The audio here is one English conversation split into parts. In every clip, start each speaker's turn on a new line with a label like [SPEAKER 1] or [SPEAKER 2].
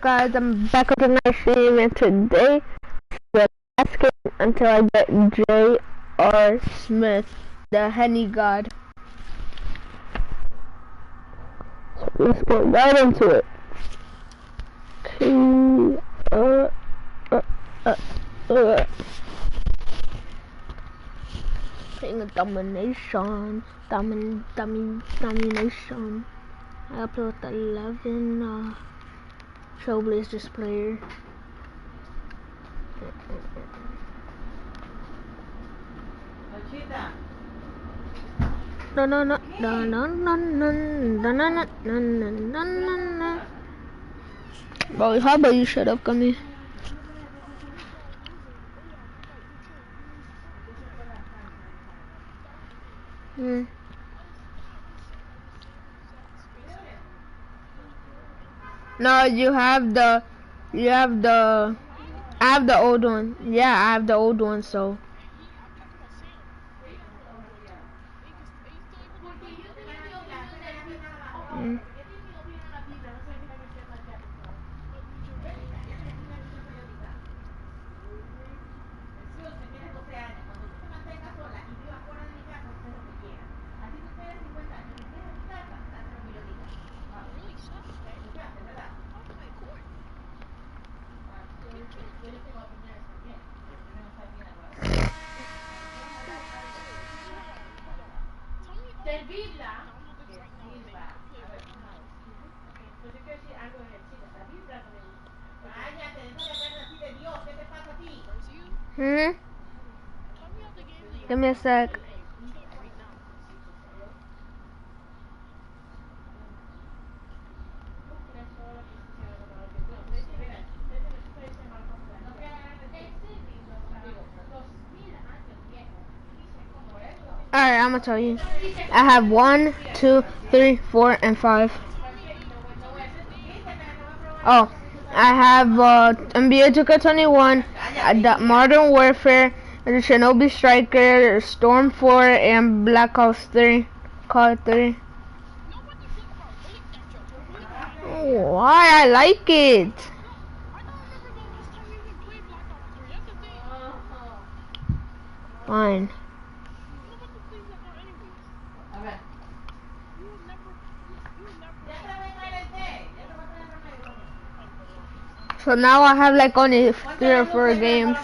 [SPEAKER 1] Guys, I'm back with another stream, and today the last game until I get J.R. Smith, the Henny God. So let's get right into it. Playing a domination, domination. I play with 11 Trailblazers player. Bro, how about you shut up, Gummy? No, I have the old one. Yeah, I have the old one, so. Give me a sec. Alright, I'm gonna tell you. I have 1, 2, 3, 4, and 5. Oh, I have NBA 2K21, Modern Warfare, the Shinobi Striker, Storm 4, and Black Ops 3. Call 3. Why? I like it. Fine. So now I have like only 3 or 4 games.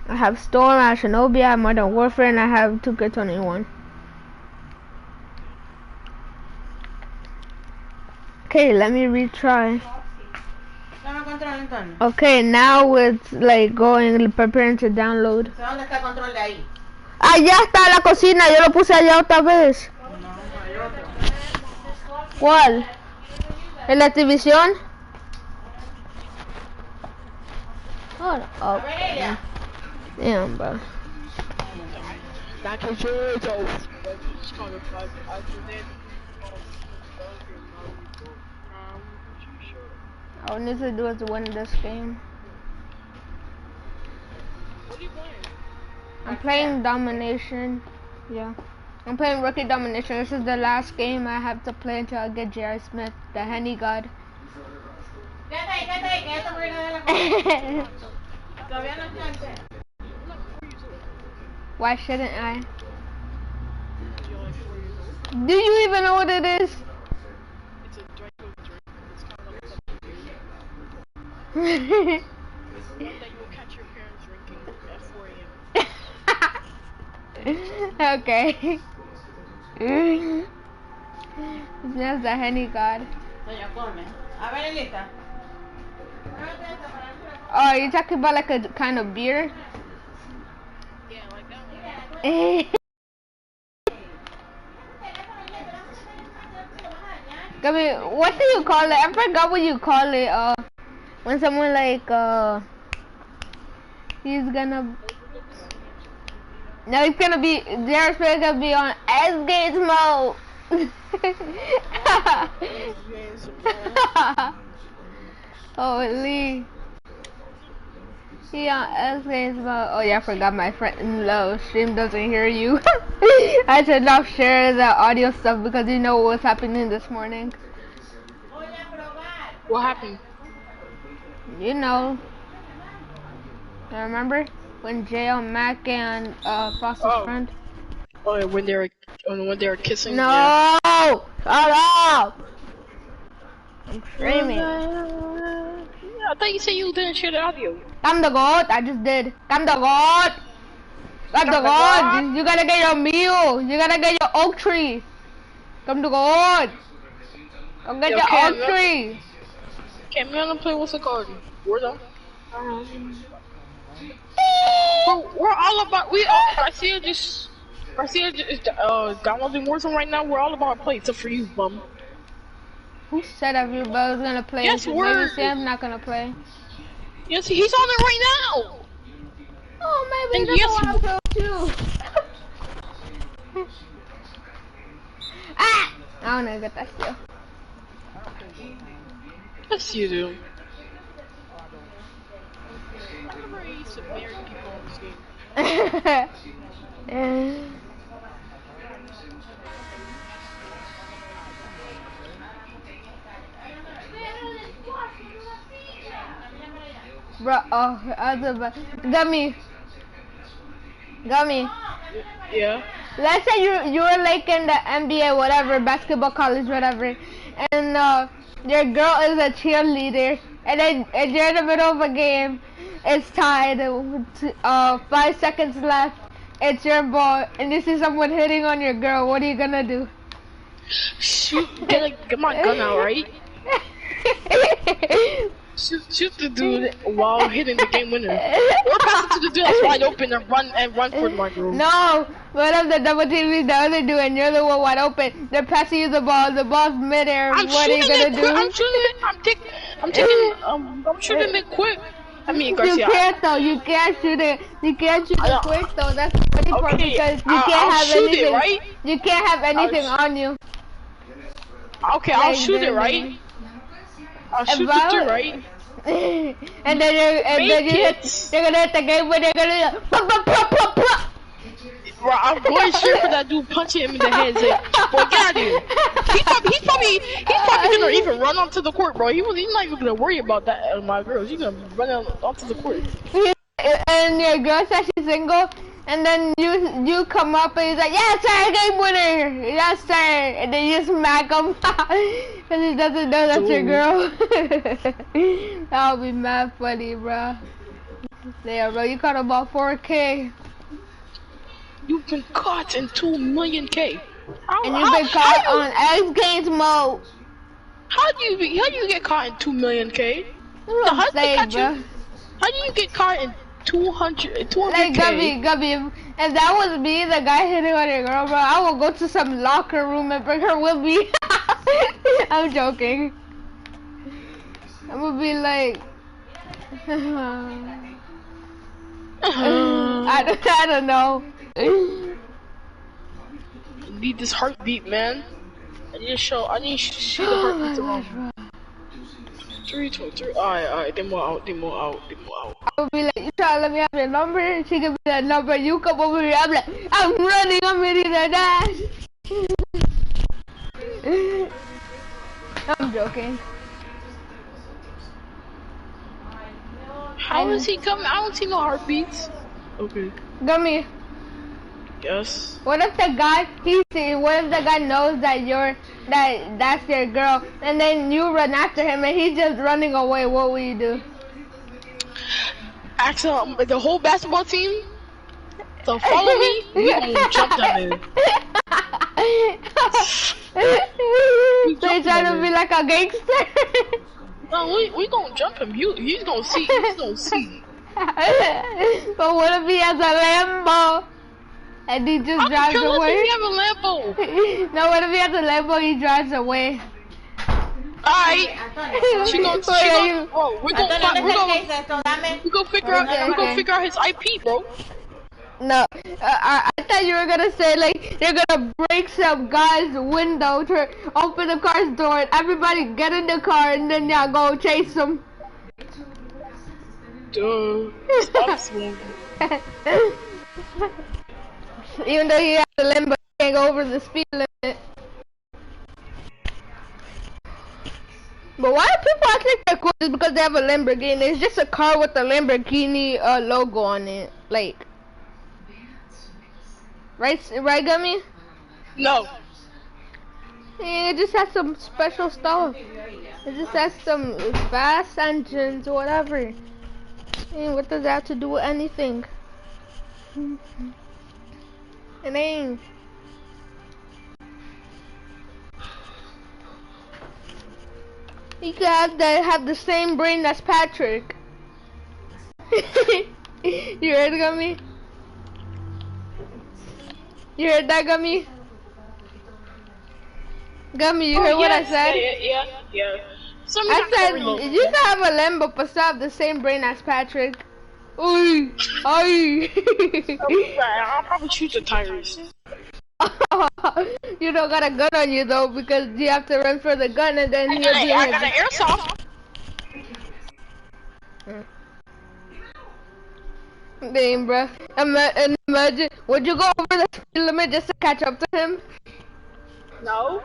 [SPEAKER 1] I have Storm, I have Shinobi, I have Modern Warfare, and I have 2K21. Okay, let me retry. Okay, now it's like preparing to download. Allá está la cocina, yo lo puse allá otra vez. ¿Cuál? ¿En la televisión? Hold up. Damn, bro. All I need to do is win this game.
[SPEAKER 2] What are you playing?
[SPEAKER 1] I'm playing Domination. Yeah. I'm playing Rookie Domination. This is the last game I have to play until I get J.R. Smith, the Henny God. Why shouldn't I? Do you even know what it is?
[SPEAKER 2] It's a Draco drink. It's kind of like a one that you will catch your parents drinking at 4 a.m.
[SPEAKER 1] Okay. That's the Henny God. Oh, you're talking about like a kind of beer?
[SPEAKER 2] Yeah, like that one.
[SPEAKER 1] I mean, what do you call it? I forgot what you call it. When someone like he's gonna. No, he's gonna be. J.R. Smith gonna be on S-Gates mode. Holy. He on S-Games mode. Oh yeah, I forgot my friend low stream doesn't hear you. I should not share the audio stuff because you know what was happening this morning.
[SPEAKER 2] What happened?
[SPEAKER 1] You know, I remember when J.L. Mac and Foster's
[SPEAKER 2] Oh,
[SPEAKER 1] friend?
[SPEAKER 2] oh, when they were kissing.
[SPEAKER 1] No!
[SPEAKER 2] Yeah.
[SPEAKER 1] Shut up! I'm screaming.
[SPEAKER 2] I thought you said you didn't share the audio.
[SPEAKER 1] I'm the goat. I just did. I'm the goat. I'm the goat. You gotta get your meal. You gotta get your oak tree. Come to God. Come get
[SPEAKER 2] Yo,
[SPEAKER 1] your
[SPEAKER 2] Cam,
[SPEAKER 1] oak tree.
[SPEAKER 2] Cam, you wanna play what's it called? Warzone? Bro, we're all about Garcia just downloading Warzone right now. We're all about play except for you, bum.
[SPEAKER 1] Who said everybody was gonna play?
[SPEAKER 2] Yes,
[SPEAKER 1] Maybe Sam's not gonna play.
[SPEAKER 2] Yes, he's on it right now.
[SPEAKER 1] Oh, maybe
[SPEAKER 2] And
[SPEAKER 1] he doesn't
[SPEAKER 2] yes,
[SPEAKER 1] want to play too. Ah! I don't know, get that still.
[SPEAKER 2] Yes, you do. I remember I used to marry people on this game.
[SPEAKER 1] Bro, Gummy.
[SPEAKER 2] Yeah.
[SPEAKER 1] Let's say you were like in the NBA, whatever, basketball, college, whatever, and your girl is a cheerleader, and then and you're in the middle of a game, it's tied, 5 seconds left, it's your ball, and you see someone hitting on your girl. What are you gonna do?
[SPEAKER 2] Shoot, get my gun out, right? Shoot the dude while hitting the game winner. Or pass it to the dude that's wide open and run for my girl.
[SPEAKER 1] No, what if the double team is the other dude and you're the one wide open? They're passing you the ball's midair. What are you gonna do?
[SPEAKER 2] I'm shooting it quick. I mean, Garcia.
[SPEAKER 1] You can't though. You can't shoot it. You can't shoot it quick though. That's the funny part because you can't have anything.
[SPEAKER 2] Right?
[SPEAKER 1] You can't have anything on you.
[SPEAKER 2] Okay, I'll shoot it, right? I'll shoot it too, right?
[SPEAKER 1] And then they're gonna hit the game when they're gonna
[SPEAKER 2] Bro, I'm going straight for that dude, punching him in the head. Say, boy, get out of here. He's probably gonna even run onto the court, bro. He's not even gonna worry about that. My girls, he's gonna run onto the court.
[SPEAKER 1] And your girl says she's single, and then you come up and he's like, yes sir, game winner, yes sir, and then you smack him because he doesn't know that's your girl. That would be mad funny, bro. Yeah, bro, you caught about 4K.
[SPEAKER 2] You've been caught in 2 million K.
[SPEAKER 1] And you've been caught on X Games mode.
[SPEAKER 2] How do you get caught in 2 million K?
[SPEAKER 1] How do
[SPEAKER 2] you get caught in 200
[SPEAKER 1] Like,
[SPEAKER 2] K?
[SPEAKER 1] Gubby, if that was me, the guy hitting on your girl, bro, I will go to some locker room and bring her with me. I'm joking. I'm gonna be like, I don't know.
[SPEAKER 2] Need this heartbeat, man. I need to see the heartbeats around. 3, 2, 3. Alright, demo out.
[SPEAKER 1] I would be like, you try to let me have your number? She can be that number, you come over here, I'm like, I'm running, I'm ready to dash. I'm joking.
[SPEAKER 2] How is he coming? I don't see no heartbeats. Okay.
[SPEAKER 1] Gummy.
[SPEAKER 2] Yes.
[SPEAKER 1] What if the guy knows that that's your girl, and then you run after him and he's just running away? What will you do?
[SPEAKER 2] Actually, the whole basketball team to follow me, we gonna jump that man.
[SPEAKER 1] So you trying to be like a gangster?
[SPEAKER 2] No, we gonna jump him. He's gonna see.
[SPEAKER 1] But what if he has a Lambo? And he just drives away?
[SPEAKER 2] If he have a Lambo.
[SPEAKER 1] No, what if he has a Lambo, he drives away?
[SPEAKER 2] Alright. We're gonna figure out his IP, bro.
[SPEAKER 1] No, I thought you were gonna say like you're gonna break some guy's window to open the car's door and everybody get in the car and then y'all go chase him.
[SPEAKER 2] Duh. Stop smoking.
[SPEAKER 1] Even though he has a limbo, he can't go over the speed limit. But why do people act like they're cool just because they have a Lamborghini? It's just a car with the Lamborghini logo on it. Like, right, Gummy?
[SPEAKER 2] No.
[SPEAKER 1] Yeah, it just has some special stuff. It just has some fast engines or whatever. And what does that have to do with anything? It ain't. You could have the same brain as Patrick. You heard Gummy? You heard that, Gummy? Gummy, you heard what I said?
[SPEAKER 2] Yeah.
[SPEAKER 1] I said you can have a Lambo but still have the same brain as Patrick. Oi! Oi!
[SPEAKER 2] I'll probably shoot the tires.
[SPEAKER 1] You don't got a gun on you though because you have to run for the gun and then he'll be
[SPEAKER 2] I got an airsoft.
[SPEAKER 1] Damn, bro. Imagine, would you go over the speed limit just to catch up to him?
[SPEAKER 2] No.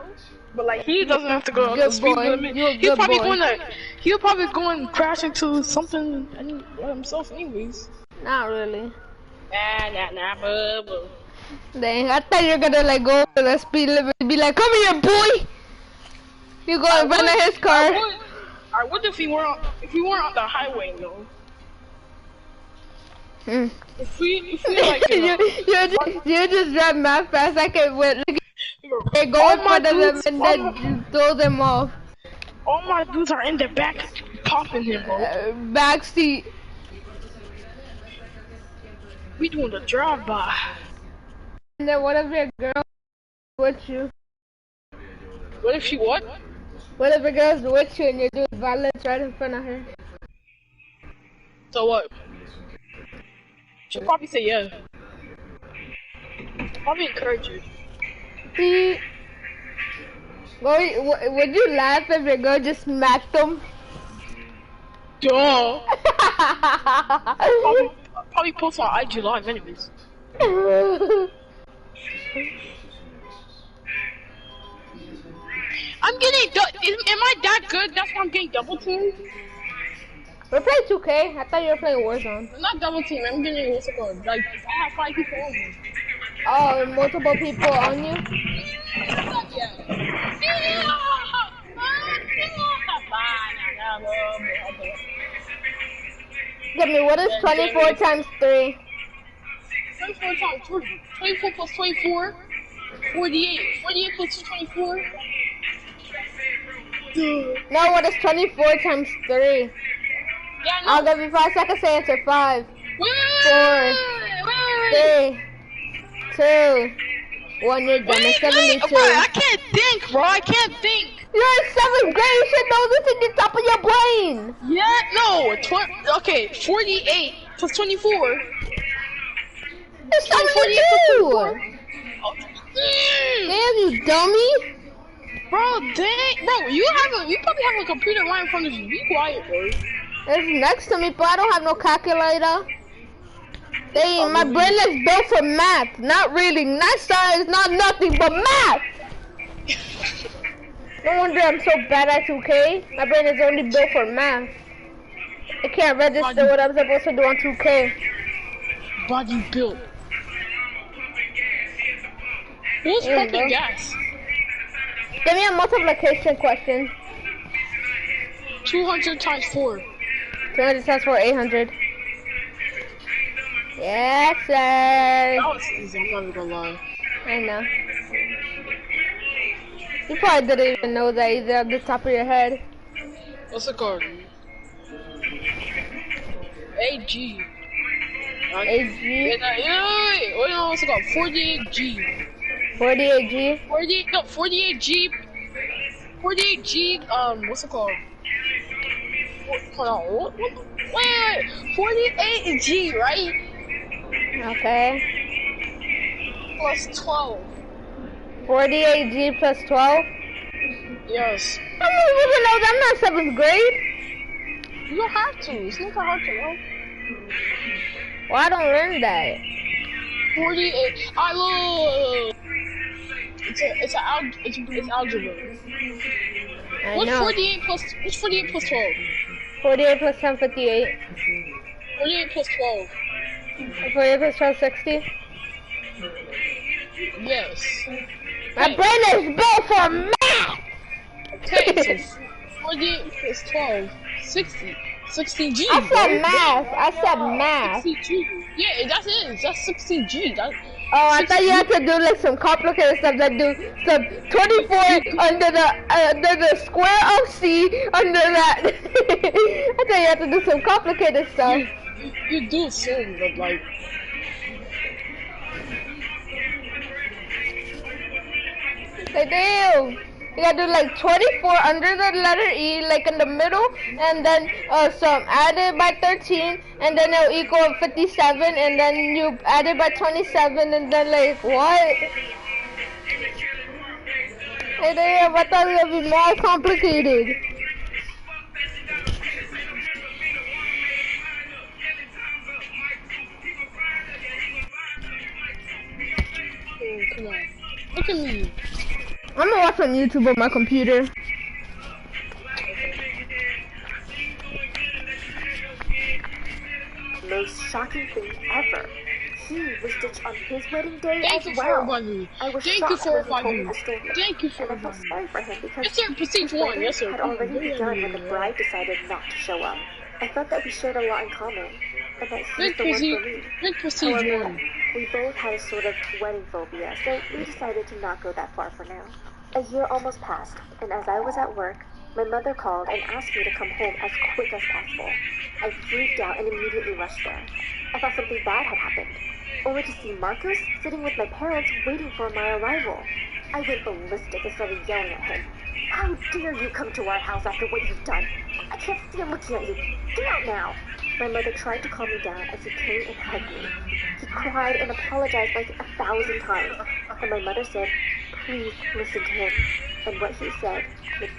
[SPEAKER 2] But like he doesn't have to go on the
[SPEAKER 1] Good
[SPEAKER 2] speed
[SPEAKER 1] boy.
[SPEAKER 2] limit.
[SPEAKER 1] You're a
[SPEAKER 2] He'll
[SPEAKER 1] good
[SPEAKER 2] probably
[SPEAKER 1] boy.
[SPEAKER 2] he'll probably go and crash into something himself anyways.
[SPEAKER 1] Not really.
[SPEAKER 2] Nah, boo.
[SPEAKER 1] Dang, I thought you were gonna like go over the speed limit and be like, come here, boy! You go and run in his car.
[SPEAKER 2] I would if we weren't on the highway, though. If we like
[SPEAKER 1] you just drive mad fast. I can wait. They go in front of them and then you throw them off.
[SPEAKER 2] All my dudes are in the back popping him, bro.
[SPEAKER 1] Back seat.
[SPEAKER 2] We doing the drive-by.
[SPEAKER 1] And then what if your girl with you?
[SPEAKER 2] What if she what?
[SPEAKER 1] What if a girl's with you and you're doing violence right in front of her?
[SPEAKER 2] So what? She'll probably say yeah. Probably encourage you.
[SPEAKER 1] See? Would you laugh if your girl just smacked them?
[SPEAKER 2] Duh. Probably post on IG Live anyways. I'm getting am I that good? That's why I'm getting double teamed?
[SPEAKER 1] We're playing 2K. I thought you were playing Warzone.
[SPEAKER 2] I'm not double teamed. I'm getting what's it called? Like I have 5 people on me.
[SPEAKER 1] Oh, multiple people on you? Give me, what is 24 times 3?
[SPEAKER 2] 24 times 3. 24 plus 24. 48. 48 plus 24.
[SPEAKER 1] No, what is 24 times 3?
[SPEAKER 2] Yeah, no.
[SPEAKER 1] I'll give you 5 seconds to answer. 5, 4, 3, 2, 1. You're done. It's 72.
[SPEAKER 2] Bro, I can't think, bro. I can't think.
[SPEAKER 1] You're in 7th grade. You should know this in the top of your brain.
[SPEAKER 2] Yeah, no. Okay, 48 plus 24.
[SPEAKER 1] It's 72. Damn, you dummy.
[SPEAKER 2] Bro, dang. Bro, you probably have a computer right in front of you. Be quiet, bro.
[SPEAKER 1] It's next to me, but I don't have no calculator. Dang, my brain is built for math. Not really. Not science, not nothing, but math. No wonder I'm so bad at 2K. My brain is only built for math. I can't register what I'm supposed to do on 2K.
[SPEAKER 2] Body built. Who's pumping gas?
[SPEAKER 1] Give me a multiplication question.
[SPEAKER 2] 200 times 4.
[SPEAKER 1] 200 times 4, 800. Yes, sir.
[SPEAKER 2] That was easy, I'm not even gonna lie.
[SPEAKER 1] I know. You probably didn't even know that either off the top of your head.
[SPEAKER 2] What's it called? AG.
[SPEAKER 1] AG?
[SPEAKER 2] What what's it called? 48G.
[SPEAKER 1] 48G?
[SPEAKER 2] 48G. 48G, what's it called? Hold on, wait, 48G, right?
[SPEAKER 1] Okay.
[SPEAKER 2] Plus 12.
[SPEAKER 1] 48G plus 12?
[SPEAKER 2] Yes.
[SPEAKER 1] I don't even know that. I'm not 7th grade.
[SPEAKER 2] You don't have to. It's not that hard to know.
[SPEAKER 1] Well, I don't learn that.
[SPEAKER 2] 48. I will. It's algebra.
[SPEAKER 1] I
[SPEAKER 2] What's
[SPEAKER 1] know.
[SPEAKER 2] 48 plus? What's 48 plus 12?
[SPEAKER 1] 48 plus 10, 58.
[SPEAKER 2] 48 plus 12.
[SPEAKER 1] 48 plus 12, 60.
[SPEAKER 2] Yes.
[SPEAKER 1] My
[SPEAKER 2] Okay.
[SPEAKER 1] brain is built for math!
[SPEAKER 2] Okay, so 48 plus 12, 60. 60G,
[SPEAKER 1] I
[SPEAKER 2] bro.
[SPEAKER 1] said math. I said math.
[SPEAKER 2] 60G. Yeah, that's it. That's 60G. That,
[SPEAKER 1] Oh, I
[SPEAKER 2] 60G.
[SPEAKER 1] thought you had to do like some complicated stuff that do some 24 under the square of C under that. I thought you had to do some complicated stuff.
[SPEAKER 2] You do soon, but like.
[SPEAKER 1] Like damn. You gotta do like 24 under the letter E, like in the middle, and then some added by 13, and then it'll equal 57, and then you add it by 27, and then like what? Hey damn, I thought it would be more complicated.
[SPEAKER 2] Come on. Look at me.
[SPEAKER 1] I'm gonna watch on YouTube on my computer.
[SPEAKER 3] Most shocking thing ever. He was ditched on his wedding day
[SPEAKER 2] Thank
[SPEAKER 3] as
[SPEAKER 2] you
[SPEAKER 3] well.
[SPEAKER 2] for reminding me.
[SPEAKER 3] I was
[SPEAKER 2] Thank you
[SPEAKER 3] shocked
[SPEAKER 2] for
[SPEAKER 3] when he told me
[SPEAKER 2] reminding me.
[SPEAKER 3] a stranger.
[SPEAKER 2] Thank you for
[SPEAKER 3] And I felt
[SPEAKER 2] reminding me.
[SPEAKER 3] sorry for him because
[SPEAKER 2] Yes, sir. Prestige
[SPEAKER 3] his
[SPEAKER 2] 1.
[SPEAKER 3] wedding
[SPEAKER 2] Yes, sir.
[SPEAKER 3] had already begun when the bride decided not to show up. I thought that we shared a lot in common, and that he was
[SPEAKER 2] Big
[SPEAKER 3] the one for
[SPEAKER 2] Prestige,
[SPEAKER 3] me.
[SPEAKER 2] Big Prestige
[SPEAKER 3] However,
[SPEAKER 2] 1.
[SPEAKER 3] we both had a sort of wedding phobia, so we decided to not go that far for now. A year almost passed, and as I was at work, my mother called and asked me to come home as quick as possible. I freaked out and immediately rushed there. I thought something bad had happened, only to see Marcos sitting with my parents waiting for my arrival. I went ballistic and started yelling at him. How dare you come to our house after what you've done? I can't stand looking at you. Get out now. My mother tried to calm me down as he came and hugged me. He cried and apologized like 1,000 times. And my mother said, please listen to him. And what he said was...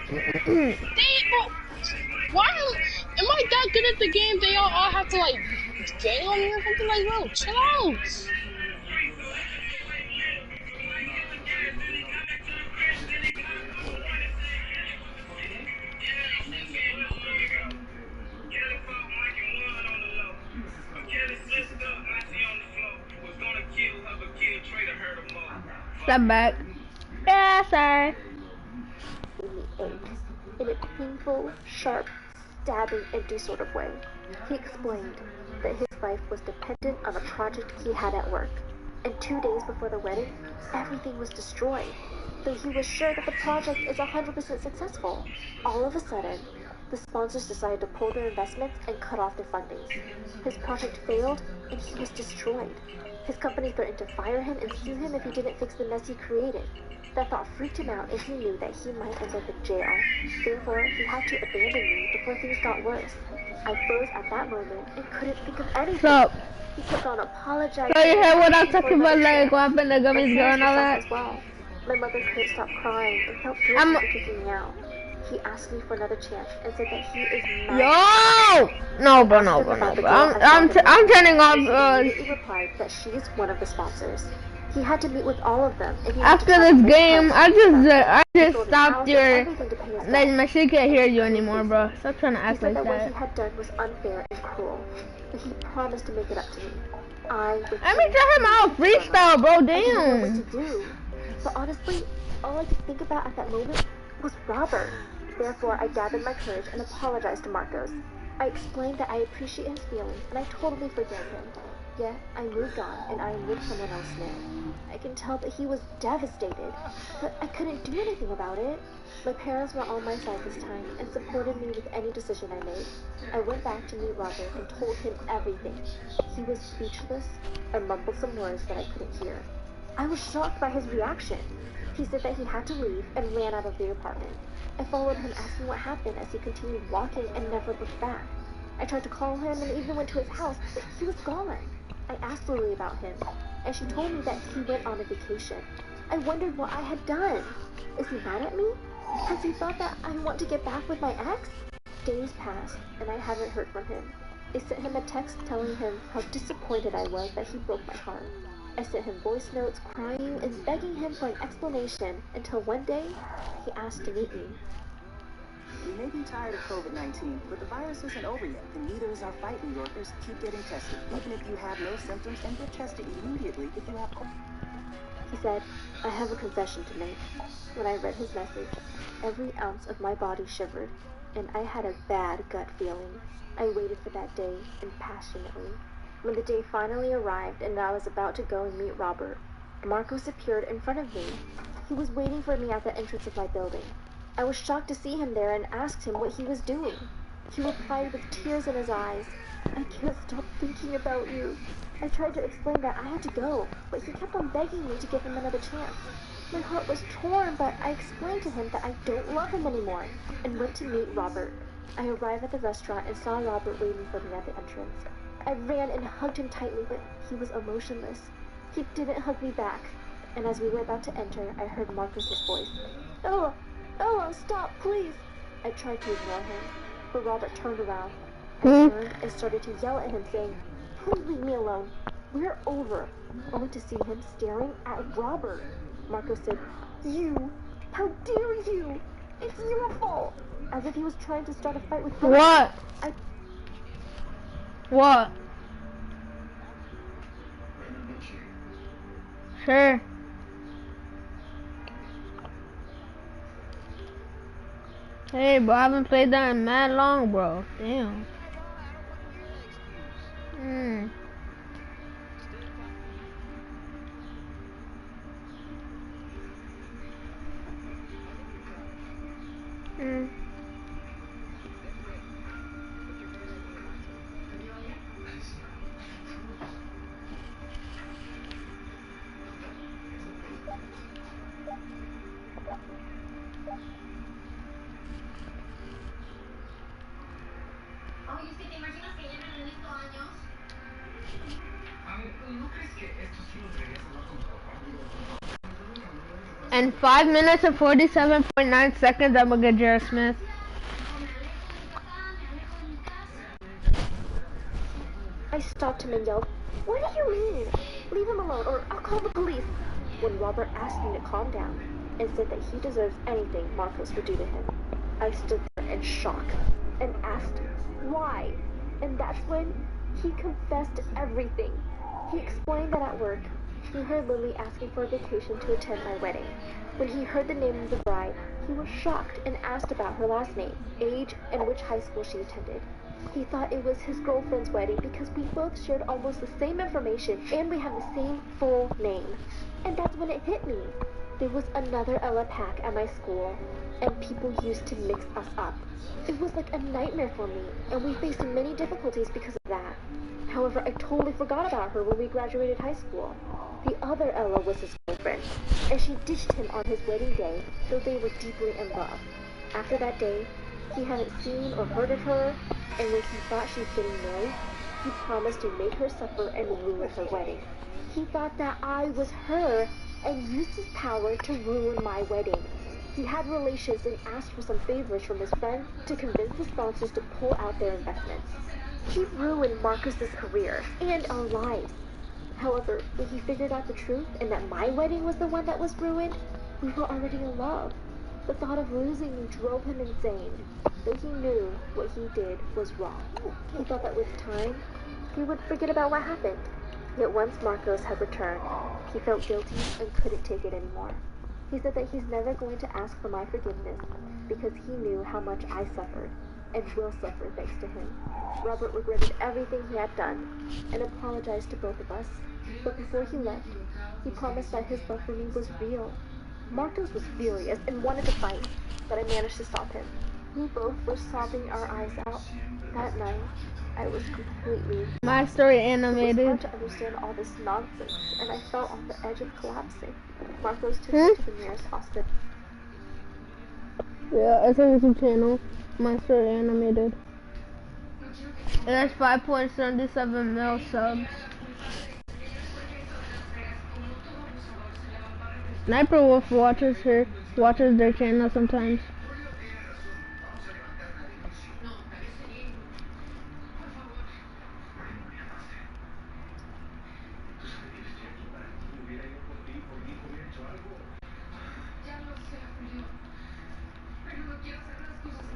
[SPEAKER 2] Dang, bro. Why am I that good at the game? They all have to like gang on me or something like, bro. Chill out.
[SPEAKER 1] Step back. Yeah, sorry.
[SPEAKER 3] in a painful, sharp, stabbing, empty sort of way. He explained that his life was dependent on a project he had at work, and 2 days before the wedding, everything was destroyed. Though he was sure that the project is 100% successful, all of a sudden, the sponsors decided to pull their investments and cut off their funding. His project failed, and he was destroyed. His company threatened to fire him and sue him if he didn't fix the mess he created. That thought freaked him out, and he knew that he might end up in jail. Therefore, he had to abandon me before things got worse. I froze at that moment and couldn't think of anything.
[SPEAKER 1] So,
[SPEAKER 3] He kept on apologizing.
[SPEAKER 1] so you heard what I'm
[SPEAKER 3] before
[SPEAKER 1] talking about,
[SPEAKER 3] another
[SPEAKER 1] like
[SPEAKER 3] chance.
[SPEAKER 1] what happened to
[SPEAKER 3] My
[SPEAKER 1] Gummy's girl and
[SPEAKER 3] parents
[SPEAKER 1] all
[SPEAKER 3] were
[SPEAKER 1] that?
[SPEAKER 3] shocked as well. My mother couldn't stop crying and felt guilty
[SPEAKER 1] I'm-
[SPEAKER 3] for kicking me out. He asked me for another chance and said that he is mad.
[SPEAKER 1] Yo! No, bro, no, bro, no, bro. I'm turning off,
[SPEAKER 3] He replied that she is one of the sponsors. He had to meet with all of them. And he had to
[SPEAKER 1] after
[SPEAKER 3] talk
[SPEAKER 1] this
[SPEAKER 3] to
[SPEAKER 1] game,
[SPEAKER 3] parents.
[SPEAKER 1] I
[SPEAKER 3] He
[SPEAKER 1] just
[SPEAKER 3] sold his
[SPEAKER 1] stopped
[SPEAKER 3] house and
[SPEAKER 1] your,
[SPEAKER 3] everything to pay us
[SPEAKER 1] like,
[SPEAKER 3] back.
[SPEAKER 1] my shit can't hear you anymore, bro. Stop trying to
[SPEAKER 3] He
[SPEAKER 1] act
[SPEAKER 3] said
[SPEAKER 1] like
[SPEAKER 3] that what he
[SPEAKER 1] that.
[SPEAKER 3] had done was unfair and cruel, but he promised to make it up to me.
[SPEAKER 1] Let me tell him out freestyle, bro,
[SPEAKER 3] I didn't know what
[SPEAKER 1] damn.
[SPEAKER 3] to do. But honestly, all I could think about at that moment was Robert. Therefore, I gathered my courage and apologized to Marcos. I explained that I appreciate his feelings and I totally forgave him. Yet, I moved on and I am with someone else now. I can tell that he was devastated, but I couldn't do anything about it. My parents were on my side this time and supported me with any decision I made. I went back to meet Robert and told him everything. He was speechless and mumbled some words that I couldn't hear. I was shocked by his reaction. He said that he had to leave and ran out of the apartment. I followed him asking what happened as he continued walking and never looked back. I tried to call him and even went to his house, but he was gone. I asked Lily about him, and she told me that he went on a vacation. I wondered what I had done. Is he mad at me? Has he thought that I want to get back with my ex? Days passed, and I haven't heard from him. I sent him a text telling him how disappointed I was that he broke my heart. I sent him voice notes, crying and begging him for an explanation until one day he asked to meet me.
[SPEAKER 4] You may be tired of COVID-19, but the virus isn't over yet, and neither is our fight, New Yorkers. Keep getting tested, even if you have no symptoms, and get tested immediately if you have
[SPEAKER 3] He said, I have a confession to make. When I read his message, every ounce of my body shivered, and I had a bad gut feeling. I waited for that day impassionately. When the day finally arrived and I was about to go and meet Robert, Marcos appeared in front of me. He was waiting for me at the entrance of my building. I was shocked to see him there and asked him what he was doing. He replied with tears in his eyes, I can't stop thinking about you. I tried to explain that I had to go, but he kept on begging me to give him another chance. My heart was torn, but I explained to him that I don't love him anymore, and went to meet Robert. I arrived at the restaurant and saw Robert waiting for me at the entrance. I ran and hugged him tightly, but he was emotionless. He didn't hug me back, and as we were about to enter, I heard Marcus's voice. Ella, stop, please! I tried to ignore him, but Robert turned around. I turned and started to yell at him, saying, please leave me alone. We're over. Only to see him staring at Robert. Marcos said, you! How dare you! It's your fault! As if he was trying to start a fight with Robert.
[SPEAKER 1] What? What? Sure. Hey, bro, I haven't played that in mad long, bro. Damn. Hmm. Hmm. In 5 minutes and 47.9 seconds, I'm gonna get Jared Smith.
[SPEAKER 3] I stopped him and yelled, what do you mean? Leave him alone or I'll call the police. When Robert asked me to calm down and said that he deserves anything Marcos would do to him, I stood there in shock and asked why. And that's when he confessed everything. He explained that at work, he heard Lily asking for a vacation to attend my wedding. When he heard the name of the bride, he was shocked and asked about her last name, age, and which high school she attended. He thought it was his girlfriend's wedding because we both shared almost the same information and we have the same full name. And that's when it hit me. There was another Ella Pack at my school, and people used to mix us up. It was like a nightmare for me, and we faced many difficulties because of that. However, I totally forgot about her when we graduated high school. The other Ella was his girlfriend, and she ditched him on his wedding day, though they were deeply in love. After that day, he hadn't seen or heard of her, and when he thought she was getting married, he promised to make her suffer and ruin her wedding. He thought that I was her and used his power to ruin my wedding. He had relations and asked for some favors from his friend to convince the sponsors to pull out their investments. He ruined Marcus's career and our lives. However, when he figured out the truth and that my wedding was the one that was ruined, we were already in love. The thought of losing me drove him insane, though he knew what he did was wrong. He thought that with time, he would forget about what happened. Yet once Marcos had returned, he felt guilty and couldn't take it anymore. He said that he's never going to ask for my forgiveness because he knew how much I suffered and will suffer thanks to him. Robert regretted everything he had done and apologized to both of us. But before he left, he promised that his love for me was real. Marcos was furious and wanted to fight, but I managed to stop him. We both were sobbing our eyes out. That night, I was completely...
[SPEAKER 1] My story
[SPEAKER 3] It was
[SPEAKER 1] animated.
[SPEAKER 3] hard to understand all this nonsense, and I felt on the edge of collapsing. Marcos took me to the nearest hospital.
[SPEAKER 1] Yeah, it's a YouTube channel. My story animated. It has 5.77 mil subs. Sniper Wolf watches their channel sometimes.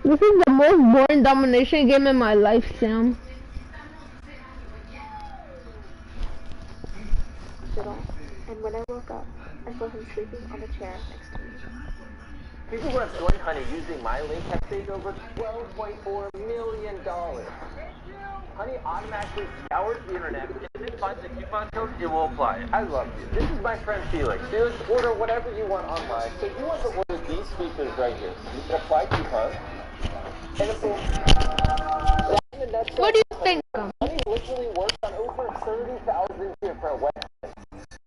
[SPEAKER 1] This is the most boring domination game in my life, Sam.
[SPEAKER 3] Hospital, and when I woke up, I saw him sleeping on the chair next to me.
[SPEAKER 5] People who have joined Honey using my link have saved over $12.4 million. Honey automatically scours the internet, and if it finds a coupon code, it will apply. I love you. This is my friend Felix. Felix, order whatever you want online. So you want to order these speakers right here. You can apply coupons, and it will...
[SPEAKER 1] What do you think?
[SPEAKER 5] Honey literally works on over 30,000 different websites.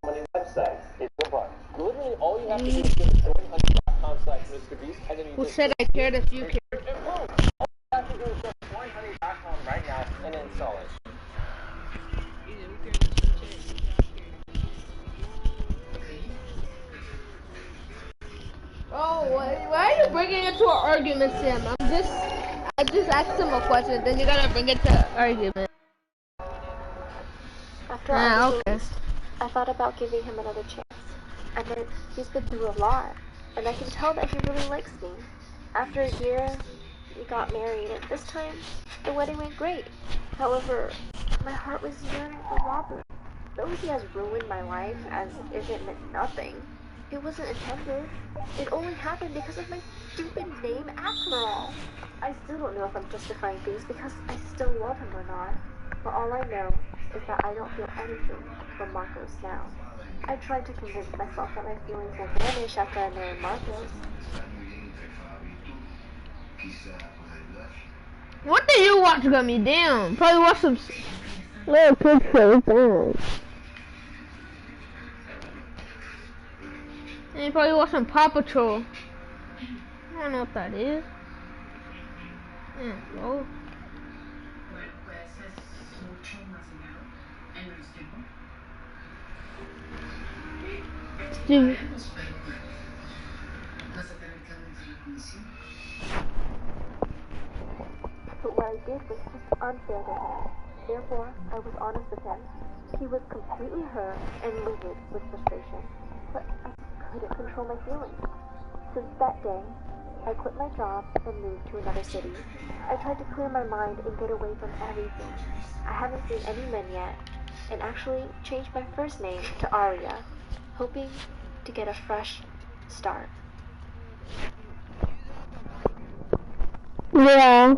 [SPEAKER 5] Honey websites. It's so fun. Literally all you have to do is go to joinhoney.com/MrBeast, and then you
[SPEAKER 1] Who
[SPEAKER 5] just...
[SPEAKER 1] said I cared if you cared?
[SPEAKER 5] And boom! All you have to do is go to joinhoney.com right now and install it.
[SPEAKER 1] Oh, why are you bringing it to an argument, Sam? I just asked him a question, then you gotta bring it to an argument.
[SPEAKER 3] After all the
[SPEAKER 1] Okay.
[SPEAKER 3] released, I thought about giving him another chance. I mean, he's been through a lot, and I can tell that he really likes me. After a year, we got married, and this time, the wedding went great. However, my heart was yearning for Robert. Though he has ruined my life as if it meant nothing, it wasn't intended. It only happened because of my stupid name after all. I still don't know if I'm justifying things because I still love him or not. But all I know is that I don't feel anything for Marcos now. I tried to convince myself that my feelings will vanish after I marry Marcos.
[SPEAKER 1] What do you watch, Gummy? Damn. Probably watch some little kid shows. And you probably watch some Paw Patrol. I don't know what that is. Well. Steve.
[SPEAKER 3] But what I did was just unfair to him. Therefore, I was honest with him. He was completely hurt and livid with frustration. But I couldn't control my feelings. Since that day, I quit my job and moved to another city. I tried to clear my mind and get away from everything. I haven't seen any men yet, and actually changed my first name to Aria, hoping to get a fresh start.
[SPEAKER 1] Yeah.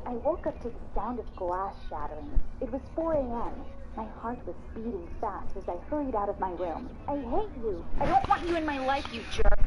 [SPEAKER 6] I woke up to the sound of glass shattering. It was 4 a.m. My heart was beating fast as I hurried out of my room. I hate you. I don't want you in my life, you jerk. I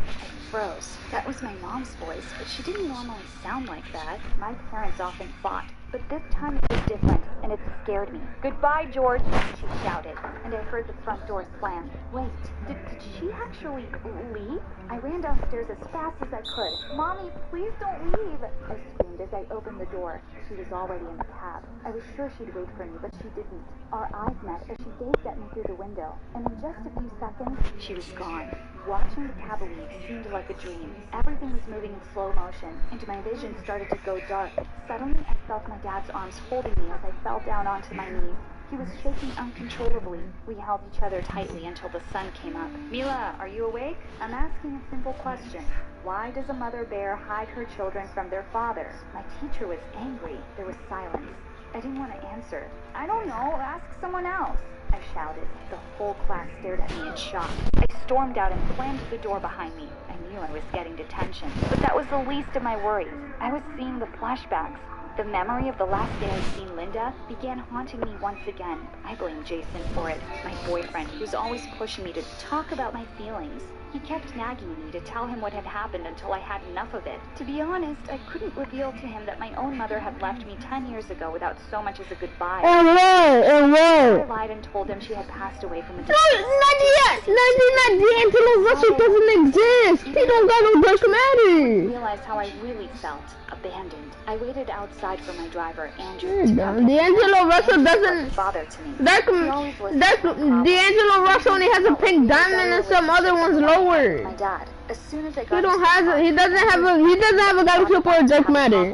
[SPEAKER 6] froze. That was my mom's voice, but she didn't normally sound like that. My parents often fought, but this time it was different, and it scared me. Goodbye, George, she shouted, and I heard the front door slam. Wait, did she actually leave? I ran downstairs as fast as I could. Mommy, please don't leave, I screamed as I opened the door. She was already in the cab. I was sure she'd wait for me, but she didn't. Our eyes met as she gazed at me through the window, and in just a few seconds, she was gone. Watching the cab leave seemed like a dream. Everything was moving in slow motion, and my vision started to go dark. Suddenly, I felt my dad's arms holding me as I fell down onto my knees. He was shaking uncontrollably. We held each other tightly until the sun came up. Mila, are you awake? I'm asking a simple question. Why does a mother bear hide her children from their father? My teacher was angry. There was silence. I didn't want to answer. I don't know. Ask someone else, I shouted. The whole class stared at me in shock. I stormed out and slammed the door behind me. I knew I was getting detention, but that was the least of my worries. I was seeing the flashbacks. The memory of the last day I'd seen Linda began haunting me once again. I blame Jason for it, my boyfriend, who's always pushing me to talk about my feelings. He kept nagging me to tell him what had happened until I had enough of it. To be honest, I couldn't reveal to him that my own mother had left me 10 years ago without so much as a goodbye. I lied and told him she had passed away from a disease.
[SPEAKER 1] Not yet! D'Angelo Russell doesn't exist! He don't got no dark matter!
[SPEAKER 6] I realized how I really felt. Abandoned. I waited outside for my driver, Andrew, to come
[SPEAKER 1] D'Angelo Russell doesn't...
[SPEAKER 6] bother to me.
[SPEAKER 1] D'Angelo Russell only has a pink diamond and some other ones lower.
[SPEAKER 6] My dad. As soon as I got
[SPEAKER 1] He doesn't have a galaxy for dark matter.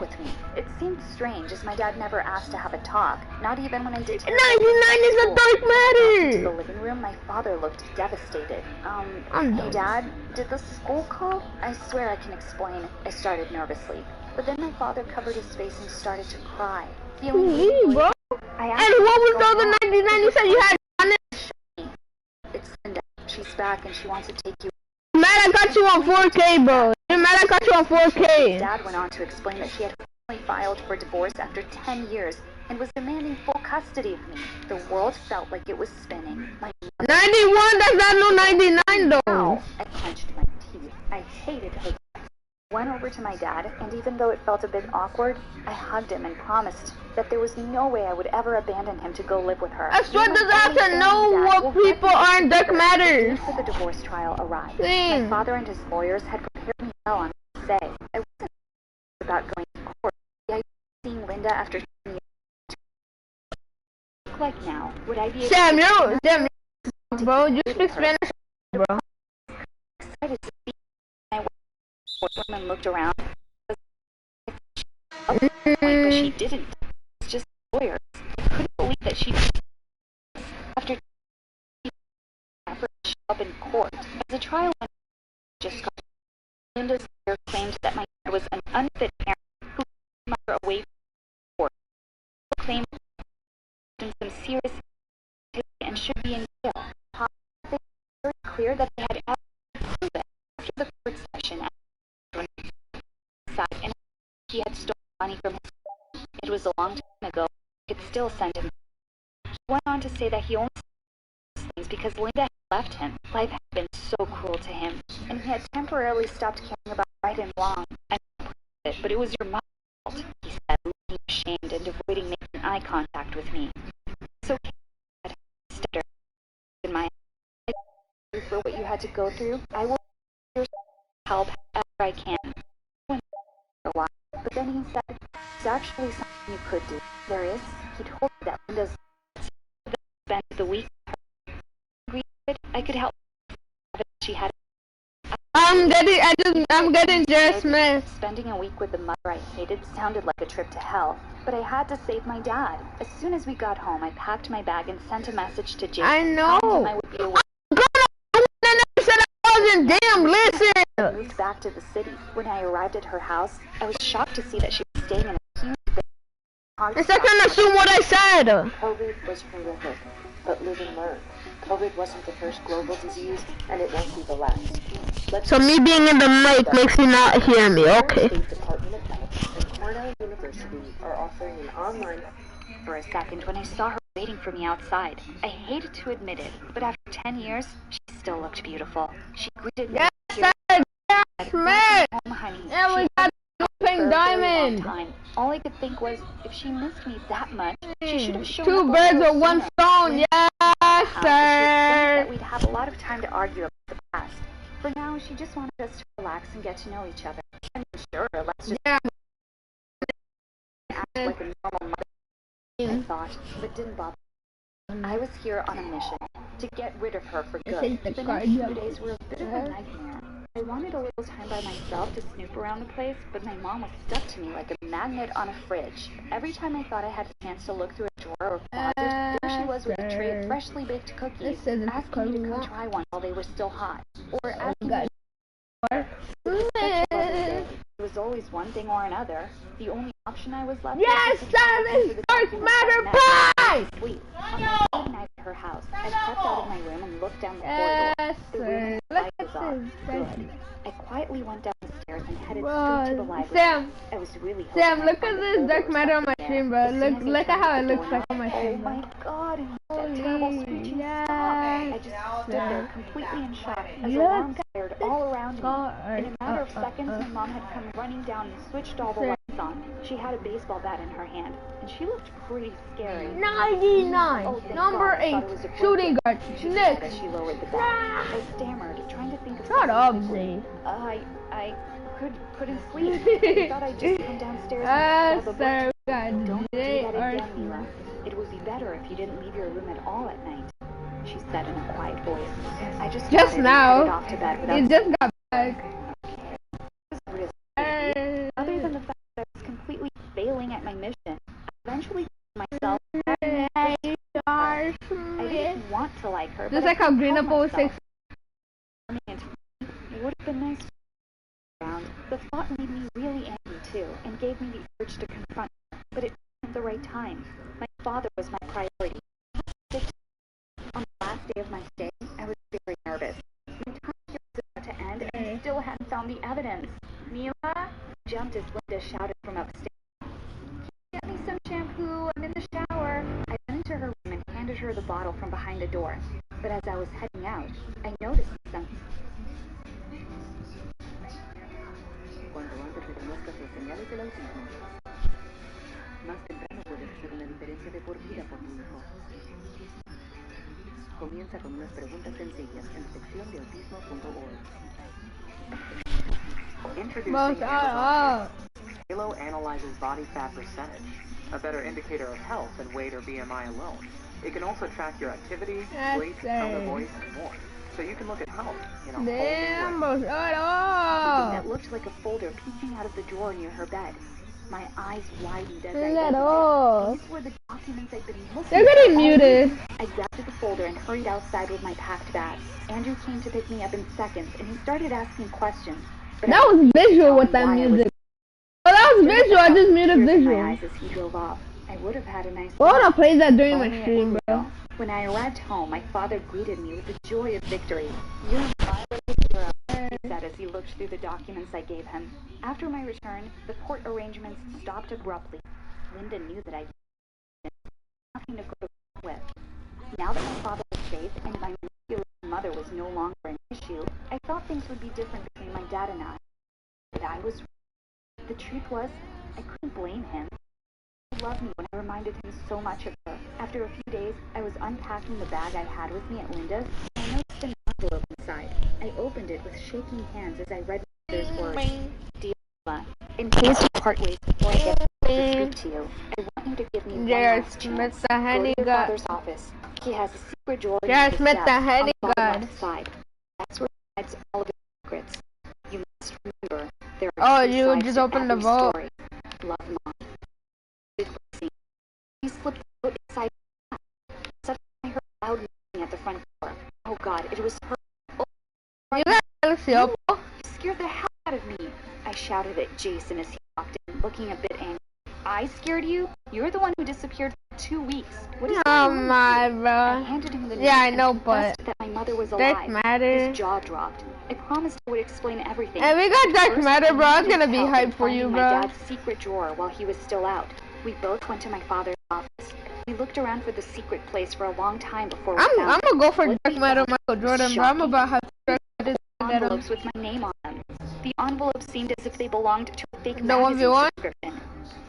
[SPEAKER 6] It seemed strange as my dad never asked to have a talk, not even when I did.
[SPEAKER 1] 99 is a dark matter.
[SPEAKER 6] In the living room, my father looked devastated. Hey Dad, did the school call? I swear I can explain. I started nervously. But then my father covered his face and started to cry.
[SPEAKER 1] Me,
[SPEAKER 6] Feeling
[SPEAKER 1] bro.
[SPEAKER 6] I
[SPEAKER 1] And
[SPEAKER 6] asked him
[SPEAKER 1] what was
[SPEAKER 6] what's
[SPEAKER 1] the other
[SPEAKER 6] going on.
[SPEAKER 1] 99 you said you had on it?
[SPEAKER 6] It's Linda. She's back and she wants to take you.
[SPEAKER 1] Man, I got you on 4K, bro. Man, I got you on 4K.
[SPEAKER 6] Dad went on to explain that she had finally filed for divorce after 10 years and was demanding full custody of me. The world felt like it was spinning. My
[SPEAKER 1] 91, that's not no 99 though.
[SPEAKER 6] Ow! I clenched my teeth. I hated her. Went over to my dad, and even though it felt a bit awkward, I hugged him and promised that there was no way I would ever abandon him to go live with her.
[SPEAKER 1] I swear does I have to know what people are in Dark Matters.
[SPEAKER 6] After the divorce trial arrived, my
[SPEAKER 1] Dang.
[SPEAKER 6] father and his lawyers had prepared me well on what to say. I wasn't about going to court. The idea of seeing Linda after 10 years look like now. Would I be able
[SPEAKER 1] Sam,
[SPEAKER 6] to
[SPEAKER 1] Sam, bro, you speak Spanish, bro.
[SPEAKER 6] excited to see my courtroom and looked around. But she didn't. It's just lawyers. I couldn't believe that she after effort to show up in court. As the trial went just got Linda's lawyer claimed that my dad was an unfit parent who took my mother away from court. He claimed some serious activity and should be in jail. It was very clear that they had evidence proven after the court session and he had stolen money from his family. It was a long time ago. I could still send him. He went on to say that he only said these things because Linda had left him. Life had been so cruel to him, and he had temporarily stopped caring about right and wrong. I didn't it, but it was your mother's fault, he said, looking ashamed and avoiding making eye contact with me. It's okay, I stuttered in my eyes. I for what you had to go through. I will help however I can. For a while, but then he said, "There's actually something you could do." There is. He told me that Linda's spent the week with her. Agreed that I could help her. She had.
[SPEAKER 1] I'm getting just messed.
[SPEAKER 6] Spending a week with the mother I hated sounded like a trip to hell, but I had to save my dad. As soon as we got home, I packed my bag and sent a message to Jason.
[SPEAKER 1] I know.
[SPEAKER 6] telling him I would be away.
[SPEAKER 1] Damn, listen.
[SPEAKER 6] I moved back to the city. When I arrived at her house, I was shocked to see that she was staying in a huge bed.
[SPEAKER 1] It's not gonna assume what I said.
[SPEAKER 7] COVID was horrific, but live and learn. COVID wasn't the first global disease, and it won't be the last.
[SPEAKER 1] So me being in the mic makes you not hear me, okay?
[SPEAKER 7] The State Department of Health and Cornell University are offering an online.
[SPEAKER 6] For a second, when I saw her waiting for me outside, I hated to admit it, but after 10 years, she still looked beautiful. She greeted me.
[SPEAKER 1] Yes, sir. Yes, man.
[SPEAKER 6] Home, honey.
[SPEAKER 1] Yeah, we got the pink diamond.
[SPEAKER 6] Time. All I could think was, if she missed me that much, she should have shown
[SPEAKER 1] Two
[SPEAKER 6] up
[SPEAKER 1] birds
[SPEAKER 6] with
[SPEAKER 1] with one stone. Yes,
[SPEAKER 6] that
[SPEAKER 1] sir.
[SPEAKER 6] we'd have a lot of time to argue about the past. For now, she just wanted us to relax and get to know each other. I mean, sure, let's just
[SPEAKER 1] Yeah.
[SPEAKER 6] act like a normal mother, I thought, but didn't bother. I was here on a mission to get rid of her for good.
[SPEAKER 1] Take the
[SPEAKER 6] The
[SPEAKER 1] card,
[SPEAKER 6] next
[SPEAKER 1] yeah.
[SPEAKER 6] few days were a bit of a nightmare. I wanted a little time by myself to snoop around the place, but my mom was stuck to me like a magnet on a fridge. Every time I thought I had a chance to look through a drawer or closet, there she was with a tray of freshly baked cookies,
[SPEAKER 1] This isn't
[SPEAKER 6] asking me to come
[SPEAKER 1] called-
[SPEAKER 6] try one while they were still hot, or asking
[SPEAKER 1] God.
[SPEAKER 6] me it was always one thing or another. The only option I was left
[SPEAKER 1] Yes,
[SPEAKER 6] with was to
[SPEAKER 1] sir.
[SPEAKER 6] listen to
[SPEAKER 1] This
[SPEAKER 6] the
[SPEAKER 1] Dark
[SPEAKER 6] documents
[SPEAKER 1] Matter
[SPEAKER 6] that
[SPEAKER 1] pie.
[SPEAKER 6] Sleep. On the third night at her house, I stepped out of my room and looked down the corridor.
[SPEAKER 1] Yes,
[SPEAKER 6] The room
[SPEAKER 1] sir.
[SPEAKER 6] light
[SPEAKER 1] Look
[SPEAKER 6] was
[SPEAKER 1] at
[SPEAKER 6] off.
[SPEAKER 1] this.
[SPEAKER 6] Good. I quietly went down the stairs and headed straight to the
[SPEAKER 1] Bro,
[SPEAKER 6] library.
[SPEAKER 1] Sam,
[SPEAKER 6] I was really hoping
[SPEAKER 1] Sam,
[SPEAKER 6] I'd
[SPEAKER 1] look
[SPEAKER 6] find
[SPEAKER 1] at
[SPEAKER 6] a
[SPEAKER 1] this
[SPEAKER 6] folder
[SPEAKER 1] Dark
[SPEAKER 6] or
[SPEAKER 1] Matter on my
[SPEAKER 6] something
[SPEAKER 1] stream,
[SPEAKER 6] there.
[SPEAKER 1] bro.
[SPEAKER 6] As soon as I
[SPEAKER 1] Look at
[SPEAKER 6] turned
[SPEAKER 1] how it
[SPEAKER 6] the
[SPEAKER 1] looks
[SPEAKER 6] door,
[SPEAKER 1] like on my
[SPEAKER 6] oh
[SPEAKER 1] stream,
[SPEAKER 6] my
[SPEAKER 1] bro.
[SPEAKER 6] god, and that terrible screeching sound. I just stood there completely in shock as alarms fired all around me. In a matter of seconds, my mom had come running down and switched all the lights on. She had a baseball bat in her hand, and she looked pretty scary.
[SPEAKER 1] 99.
[SPEAKER 6] Oh, thank
[SPEAKER 1] Number
[SPEAKER 6] God, I
[SPEAKER 1] 8.
[SPEAKER 6] thought it was a
[SPEAKER 1] Shooting guard.
[SPEAKER 6] She said as
[SPEAKER 1] Next.
[SPEAKER 6] she lowered the bat. I stammered, trying to think of
[SPEAKER 1] Shut
[SPEAKER 6] something
[SPEAKER 1] up,
[SPEAKER 6] quickly.
[SPEAKER 1] Z.
[SPEAKER 6] I couldn't sleep. I thought I'd just come downstairs and grab a book.
[SPEAKER 1] Sir,
[SPEAKER 6] Don't
[SPEAKER 1] God.
[SPEAKER 6] do
[SPEAKER 1] They
[SPEAKER 6] that
[SPEAKER 1] are
[SPEAKER 6] again, Mila. It would be better if you didn't leave your room at all at night, she said in a quiet voice. I just
[SPEAKER 1] Just
[SPEAKER 6] nodded and
[SPEAKER 1] now.
[SPEAKER 6] headed off to bed without
[SPEAKER 1] He just got back.
[SPEAKER 6] really
[SPEAKER 1] Uh,
[SPEAKER 6] other than the fact that I was completely failing at my mission. I eventually told myself I didn't want to like her.
[SPEAKER 1] Just
[SPEAKER 6] but
[SPEAKER 1] like
[SPEAKER 6] I
[SPEAKER 1] how
[SPEAKER 6] couldn't
[SPEAKER 1] Green
[SPEAKER 6] help
[SPEAKER 1] Apple was
[SPEAKER 6] myself.
[SPEAKER 1] 6.
[SPEAKER 6] It would have been nice to be around. The thought made me really angry too. too, and gave me the urge to confront her, but it wasn't the right time. My father was my priority. On the last day of my stay, I was very nervous. My time here was about to end, and I still hadn't found the evidence. Mila jumped as Linda shouted from upstairs. Get me some shampoo, I'm in the shower. I went into her room and handed her the bottle from behind the door. But as I was heading out, I noticed something.
[SPEAKER 7] Cuando antes reconozcas los señales del autismo, más temprano puedes hacer una diferencia de por vida por tu hijo. Comienza con unas preguntas sencillas en la sección de autismo.org.
[SPEAKER 5] Introducing Amazon Halo analyzes body fat percentage, a better indicator of health than weight or BMI alone. It can also track your activity, sleep, tone of voice, and more. So you can look at health in a whole new way.
[SPEAKER 6] Something that looked like a folder peeking out of the drawer near her bed. My eyes widened as I opened it. These were the documents I'd been looking for.
[SPEAKER 1] They're getting muted.
[SPEAKER 6] I grabbed the folder and hurried outside with my packed bag. Andrew came to pick me up in seconds, and he started asking questions. But
[SPEAKER 1] That was visual with that music. Oh, that was visual. I just muted
[SPEAKER 6] my
[SPEAKER 1] visual.
[SPEAKER 6] eyes as he drove off. I would have had a nice
[SPEAKER 1] Why would I
[SPEAKER 6] lunch.
[SPEAKER 1] play that during my
[SPEAKER 6] Only
[SPEAKER 1] stream,
[SPEAKER 6] it
[SPEAKER 1] bro?
[SPEAKER 6] was When I arrived home, my father greeted me with the joy of victory. You're my little hero, he said as he looked through the documents I gave him. After my return, the court arrangements stopped abruptly. Linda knew that I had nothing to go to court with. Now that my father was safe and my manipulative mother was no longer an issue, I thought things would be different between my dad and I. But I was wrong. The truth was, I couldn't blame him. He loved me when I reminded him so much of her. After a few days, I was unpacking the bag I had with me at Linda's, and I noticed an envelope inside. I opened it with shaking hands as I read my mother's words. Dear Mila, in case we part ways before I get to speak to you, I want you to give me one last chance. Go to your father's office. He has a secret drawer in his desk on the bottom left side. That's where he hides all of his secrets. You must remember, there are two
[SPEAKER 1] you
[SPEAKER 6] sides
[SPEAKER 1] just
[SPEAKER 6] to
[SPEAKER 1] opened the
[SPEAKER 6] every
[SPEAKER 1] vault.
[SPEAKER 6] story. Love, Mom. He slipped the note inside. Suddenly I heard loud knocking at the front door. Oh God, it was her.
[SPEAKER 1] You got Galaxy Oppo?
[SPEAKER 6] You scared the hell out of me. I shouted at Jason as he walked in, looking a bit angry. I scared you? You're the one who disappeared for 2 weeks. What is
[SPEAKER 1] Oh
[SPEAKER 6] going on
[SPEAKER 1] my,
[SPEAKER 6] with you?
[SPEAKER 1] bro.
[SPEAKER 6] I handed him the note
[SPEAKER 1] Yeah, I
[SPEAKER 6] and
[SPEAKER 1] know,
[SPEAKER 6] confessed
[SPEAKER 1] but
[SPEAKER 6] that my mother was
[SPEAKER 1] Dark
[SPEAKER 6] alive.
[SPEAKER 1] Matter.
[SPEAKER 6] His jaw dropped. I promised I would explain everything.
[SPEAKER 1] And we got Dark
[SPEAKER 6] First,
[SPEAKER 1] Matter, bro.
[SPEAKER 6] I
[SPEAKER 1] It's gonna be
[SPEAKER 6] needed help in
[SPEAKER 1] hype for you,
[SPEAKER 6] finding
[SPEAKER 1] bro.
[SPEAKER 6] my dad's secret drawer while he was still out. We both went to my father's office. We looked around for the secret place for a long time before we
[SPEAKER 1] I'm
[SPEAKER 6] found
[SPEAKER 1] gonna go for
[SPEAKER 6] What
[SPEAKER 1] Dark
[SPEAKER 6] we
[SPEAKER 1] Matter
[SPEAKER 6] found
[SPEAKER 1] Michael Jordan,
[SPEAKER 6] was
[SPEAKER 1] bro. I'm
[SPEAKER 6] shocking.
[SPEAKER 1] about how to get him.
[SPEAKER 6] Envelopes with my name on them. The envelopes seemed as if they belonged to a fake
[SPEAKER 1] The
[SPEAKER 6] magazine
[SPEAKER 1] 1v1?
[SPEAKER 6] subscription.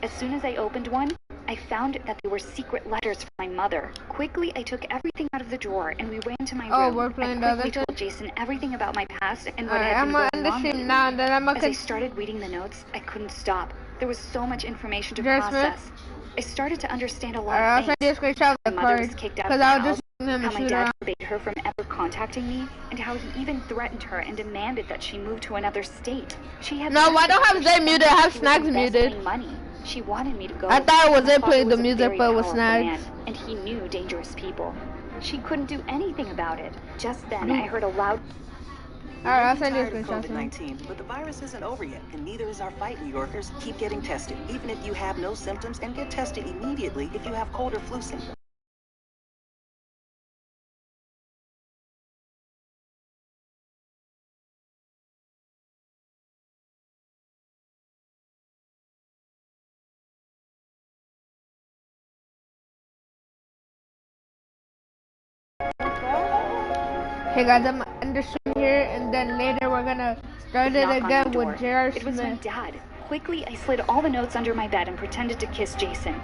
[SPEAKER 6] As soon as I opened one, I found that they were secret letters from my mother. Quickly, I took everything out of the drawer and we ran to my
[SPEAKER 1] Oh,
[SPEAKER 6] room.
[SPEAKER 1] we're playing the
[SPEAKER 6] I
[SPEAKER 1] other
[SPEAKER 6] quickly
[SPEAKER 1] thing?
[SPEAKER 6] told Jason everything about my past and what
[SPEAKER 1] Alright,
[SPEAKER 6] had
[SPEAKER 1] I'm
[SPEAKER 6] been
[SPEAKER 1] gonna
[SPEAKER 6] going
[SPEAKER 1] end the
[SPEAKER 6] on
[SPEAKER 1] stream
[SPEAKER 6] lately.
[SPEAKER 1] now, and then I'm gonna
[SPEAKER 6] As I started reading the notes, I couldn't stop. There was so much information to
[SPEAKER 1] Jasmine?
[SPEAKER 6] process. I started to understand a lot
[SPEAKER 1] I'll
[SPEAKER 6] of
[SPEAKER 1] send
[SPEAKER 6] things.
[SPEAKER 1] you a screenshot of
[SPEAKER 6] My
[SPEAKER 1] the
[SPEAKER 6] mother was
[SPEAKER 1] card.
[SPEAKER 6] kicked out of
[SPEAKER 1] Because
[SPEAKER 6] the
[SPEAKER 1] I was
[SPEAKER 6] house,
[SPEAKER 1] just him
[SPEAKER 6] how
[SPEAKER 1] to
[SPEAKER 6] my
[SPEAKER 1] shoot
[SPEAKER 6] dad
[SPEAKER 1] around.
[SPEAKER 6] forbade her from ever contacting me, and how he even threatened her and demanded that she move to another state. She had
[SPEAKER 1] No, I don't have
[SPEAKER 6] threatened
[SPEAKER 1] Zay
[SPEAKER 6] her
[SPEAKER 1] muted. I have
[SPEAKER 6] she was
[SPEAKER 1] Snags
[SPEAKER 6] embezzling
[SPEAKER 1] muted.
[SPEAKER 6] money. She wanted me to go.
[SPEAKER 1] I thought it was
[SPEAKER 6] My
[SPEAKER 1] Zay
[SPEAKER 6] father
[SPEAKER 1] playing the
[SPEAKER 6] was a
[SPEAKER 1] music,
[SPEAKER 6] very
[SPEAKER 1] but with
[SPEAKER 6] powerful
[SPEAKER 1] Snags.
[SPEAKER 6] man, and he knew dangerous people. She couldn't do anything about it. Just then, I heard a loud.
[SPEAKER 1] Alright, I'll
[SPEAKER 4] You may be
[SPEAKER 1] send you a
[SPEAKER 4] tired of
[SPEAKER 1] screenshot. soon.
[SPEAKER 4] COVID-19, but the virus isn't over yet, and neither is our fight, New Yorkers. Keep getting tested, even if you have no symptoms, and get tested immediately if you have cold or flu symptoms.
[SPEAKER 1] Hey guys, I'm gonna end the stream here, and then later we're gonna start it
[SPEAKER 6] knock on
[SPEAKER 1] again
[SPEAKER 6] the door.
[SPEAKER 1] with J.R.
[SPEAKER 6] It was my
[SPEAKER 1] Smith.
[SPEAKER 6] dad. Quickly, I slid all the notes under my bed and pretended to kiss Jason.